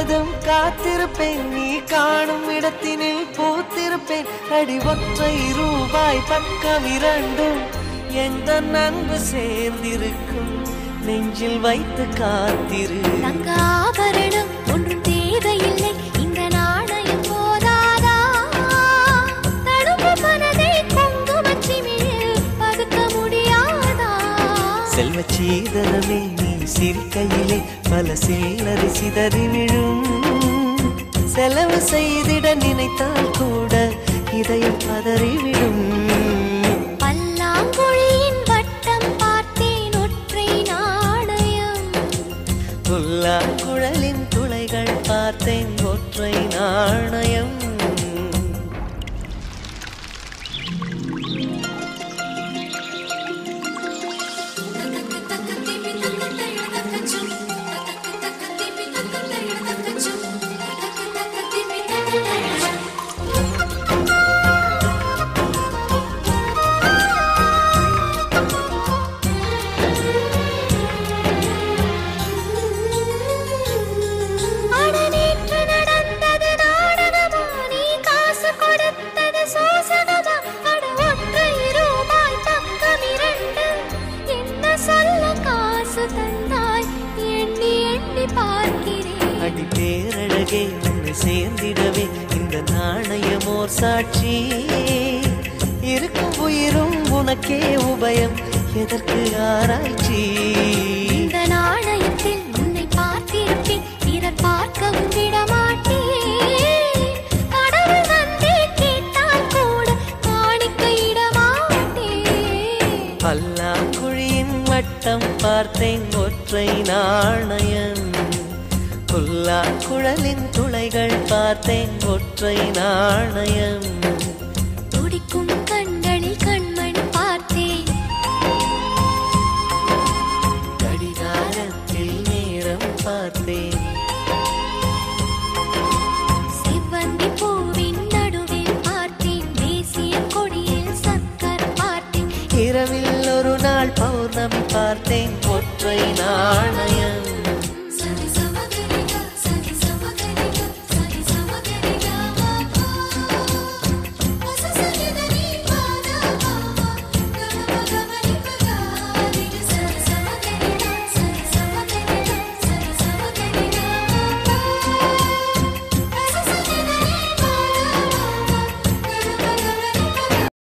விடிந்ததும் காத்திருப்பேன், நீ காணும் இடத்தினில் பூத்திருப்பேன். அடி ஒற்றை ரூபாய் பக்கம் இரண்டும் எந்த அன்பு சேர்ந்திருக்கும், நெஞ்சில் வைத்து காத்திரு. தங்க ஆபரணம் ஒன்றும் தேவையில்லை, இந்த நாணயம் போதாதா? தடுப்பு மனதை குங்குமச்சிமிழில் பதுக்க முடியாதா? செல்வச் சீதனமே நீ சிரிக்கையிலே பல சில்லறை சிதறி விழும். செலவு செய்திட நினைத்தால் கூட இதயம் பதறிவிடும். பல்லாங்குழியின் வட்டம் பார்த்தேன் ஒற்றை நாணயம், புல்லாங்குழலின் துளைகள் பார்த்தேன் ஒற்றை நாணயம். அடி பேரழகே உன்னை சேர்ந்திடவே இந்த நாணயமோர் சாட்சி. இருக்கும் உயிரும் உனக்கே உபயம், எதற்கு ஆராய்ச்சி? இந்த நாணயத்தில் உன்னை பார்த்திருப்பேன், பிறர் பார்க்கவும் விடமாட்டேன். கடவுள் வந்தே கேட்டால் கூட காணிக்கையிடமாட்டேன். பல்லாங்குழியின் வட்டம் பார்த்தேன் ஒற்றை நாணயம், புல்லாங்குழலின் துளைகள் பார்த்தேன் ஒற்றை நாணயம். துடிக்கும் கண்களில் கண்மணி பார்த்தேன், கடிகாரத்தில் நேரம் பார்த்தேன். செவ்வந்தி பூவின் நடுவில் பார்த்தேன், தேசிய கொடியில் சக்கர் பார்த்தேன். இரவில் ஒரு நாள் பௌர்ணமி பார்த்தேன் ஒற்றை நாணயம்.